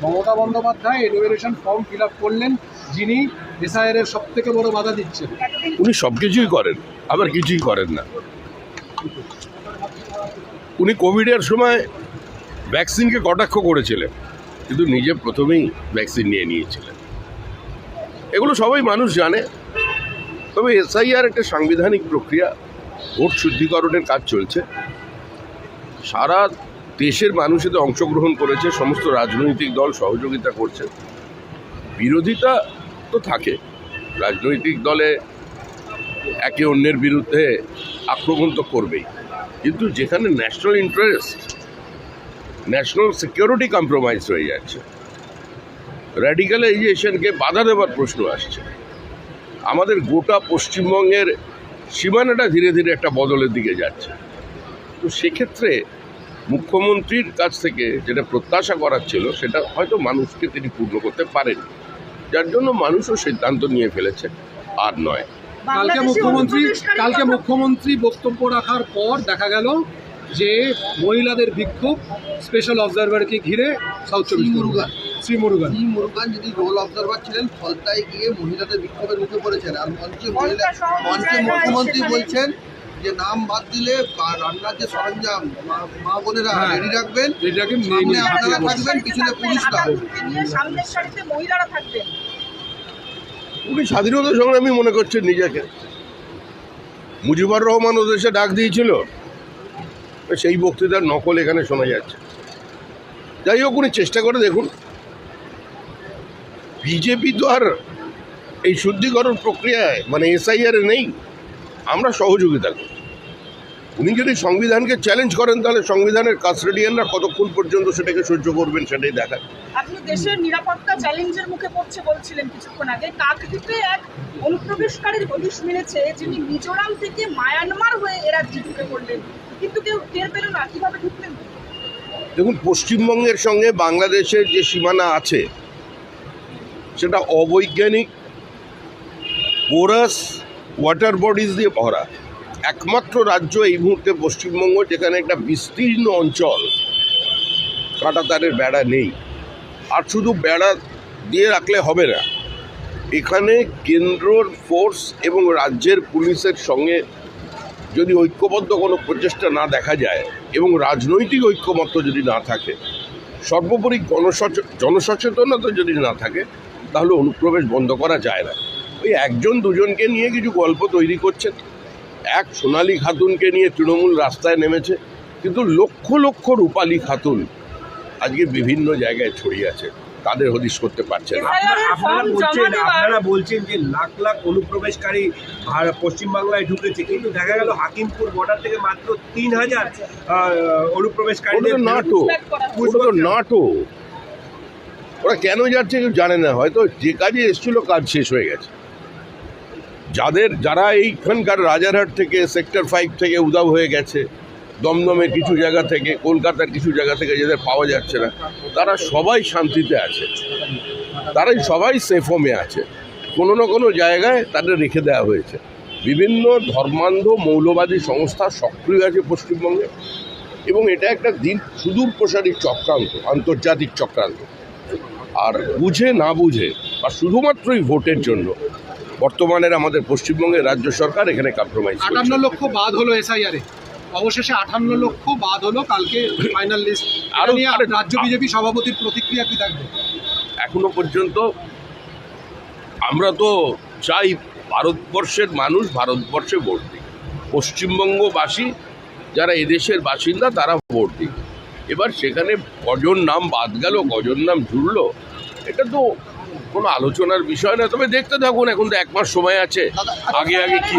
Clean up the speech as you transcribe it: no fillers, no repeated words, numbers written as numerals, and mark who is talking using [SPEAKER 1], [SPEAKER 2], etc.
[SPEAKER 1] Mamata Bandyopadhyay enumeration form fill up করলেন, যিনি SIR এর সব থেকে বড় বাধা দিচ্ছেন।
[SPEAKER 2] উনি সব কিছুই করেন, আবার কিছুই করেন না। উনি কোভিডের সময় ভ্যাকসিনকে কটাক্ষ করেছিলেন, কিন্তু নিজে প্রথমেই ভ্যাকসিন নিয়ে নিয়েছিলেন। এগুলো সবাই মানুষ জানে। তবে এসআইআর একটা সাংবিধানিক প্রক্রিয়া, ভোট শুদ্ধিকরণের কাজ চলছে। সারা দেশের মানুষ এতে অংশগ্রহণ করেছে, সমস্ত রাজনৈতিক দল সহযোগিতা করছে। বিরোধিতা তো থাকে, রাজনৈতিক দলে একে অন্যের বিরুদ্ধে আক্রমণ তো করবেই, কিন্তু যেখানে national interest, national security compromise হয়ে যাচ্ছে, র্যাডিক্যালাইজেশনকে বাধা দেওয়ার প্রশ্ন আসছে, আমাদের গোটা পশ্চিমবঙ্গের সীমানাটা ধীরে ধীরে একটা বদলের দিকে যাচ্ছে। তো সেক্ষেত্রে মুখ্যমন্ত্রীর কাছ থেকে যেটা প্রত্যাশা করার ছিল, সেটা হয়তো মানুষকে তিনি পূর্ণ করতে পারেন, যার জন্য মানুষও সিদ্ধান্ত নিয়ে ফেলেছে, আর নয়।
[SPEAKER 1] কালকে মুখ্যমন্ত্রী বক্তব্য রাখার পর দেখা গেল যে মহিলাদের বিক্ষোভ স্পেশাল অবজারভারকে ঘিরে সাউথ চব্বিশ পরগনা শ্রী মুরুগান
[SPEAKER 3] যদি রোল অবজারভার ছিলেন, ফলতায় গিয়ে মহিলাদের বিক্ষোভের মুখে পড়েছেন। আর মঞ্চে মুখ্যমন্ত্রী বলছেন যে নাম বাদ দিলে রান্নার যে সরঞ্জাম মা বোনেরা রেডি রাখবেন, সামনে আপনারা থাকবেন, পিছনে পুলিশরা।
[SPEAKER 2] উনি স্বাধীনতা সংগ্রামী মনে করছেন নিজেকে। মুজিবুর রহমান ও দেশে ডাক দিয়েছিল, সেই বক্তৃতার নকল এখানে শোনা যাচ্ছে। যাই হোক, উনি চেষ্টা করে দেখুন। বিজেপি তো আর এই শুদ্ধিকরণ প্রক্রিয়ায় মানে এসআইআর নেই, আমরা সহযোগিতা করি। উনি যদি সংবিধানকে চ্যালেঞ্জ করেন, তাহলে সংবিধানের কাস্টোডিয়ানরা কতক্ষণ পর্যন্ত সেটাকে সহ্য করবেন সেটাই দেখার।
[SPEAKER 4] আপনি দেশের নিরাপত্তা চ্যালেঞ্জের মুখে পড়ছে বলছিলেন কিছুক্ষণ আগে। কাকদ্বীপে এক অনুপ্রবেশকারীর হদিশ মিলেছে, যিনি মিজোরাম থেকে মায়ানমার হয়ে এরা ঢুকে পড়লেন, কিন্তু কেউ টের পেল না। কিভাবে ঢুকলেন?
[SPEAKER 2] দেখুন, পশ্চিমবঙ্গের সঙ্গে বাংলাদেশের যে সীমানা আছে, সেটা অবৈজ্ঞানিক পোরাস ওয়াটার বডিজ দিয়ে ভরা। একমাত্র রাজ্য এই মুহূর্তে পশ্চিমবঙ্গ, যেখানে একটা বিস্তীর্ণ অঞ্চল, কাঁটাতারের বেড়া নেই। আর শুধু বেড়া দিয়ে রাখলে হবে না, এখানে কেন্দ্রর ফোর্স এবং রাজ্যের পুলিশের সঙ্গে যদি ঐক্যবদ্ধ কোনো প্রচেষ্টা না দেখা যায় এবং রাজনৈতিক ঐক্যমত্য যদি না থাকে, সর্বোপরি জনসচেতনতা যদি না থাকে, তাহলে অনুপ্রবেশ বন্ধ করা যায় না। ওই একজন দুজনকে নিয়ে কিছু গল্প তৈরি করছেন। এক সোনালী খাতুনকে নিয়ে তৃণমূল রাস্তায় নেমেছে, কিন্তু লক্ষ লক্ষ রূপালী খাতুন আজকে বিভিন্ন জায়গায় ছড়িয়ে আছে, তাদের হদিশ করতে পারছে না।
[SPEAKER 5] আপনারা বলছেন যে লাখ লাখ অনুপ্রবেশকারী পশ্চিমবাংলায় ঢুকেছে, কিন্তু দেখা গেল হাকিমপুর বর্ডার থেকে মাত্র 3000 অনুপ্রবেশকারী। নাটো ওরা কেন যাচ্ছে কেউ জানে না। হয়তো যে কাজে এসেছিল কাজ শেষ হয়ে গেছে। যারা এইখানকার রাজারহাট থেকে, সেক্টর 5 থেকে উধাও হয়ে গেছে, দমদমের কিছু জায়গা থেকে, কলকাতার কিছু জায়গা থেকে যাদের পাওয়া যাচ্ছে না, তারা সবাই শান্তিতে আছে, তারাই সবাই সেফ হোমে আছে। কোনো না কোনো জায়গায় তাদের রেখে দেওয়া হয়েছে। বিভিন্ন ধর্মান্ধ মৌলবাদী সংস্থা সক্রিয় আছে পশ্চিমবঙ্গে, এবং এটা একটা সুদূর প্রসারী চক্রান্ত, আন্তর্জাতিক চক্রান্ত। আর বুঝে না বুঝে বা শুধুমাত্রই ভোটের জন্য বর্তমানের আমাদের পশ্চিমবঙ্গের রাজ্য সরকার এখানে কম্প্রোমাইজ।
[SPEAKER 1] 58 লক্ষ বাদ হলো এসআইআর এ, অবশেষে 58 লক্ষ বাদ হলো। কালকে ফাইনাল লিস্ট। আর রাজ্য বিজেপি সভাপতির প্রতিক্রিয়া কি থাকবে?
[SPEAKER 2] এখনো পর্যন্ত আমরা তো চাই ভারতবর্ষের মানুষ ভারতবর্ষে ভোট দিক, পশ্চিমবঙ্গবাসী যারা এদেশের বাসিন্দা তারা ভোট দিক। এবার সেখানে কজন নাম বাদ গেল, কজন নাম জুড়লো, এটা তো কোনো আলোচনার বিষয় না। তবে দেখতে থাকুন, এখন তো 1 মাস সময় আছে, আগে কি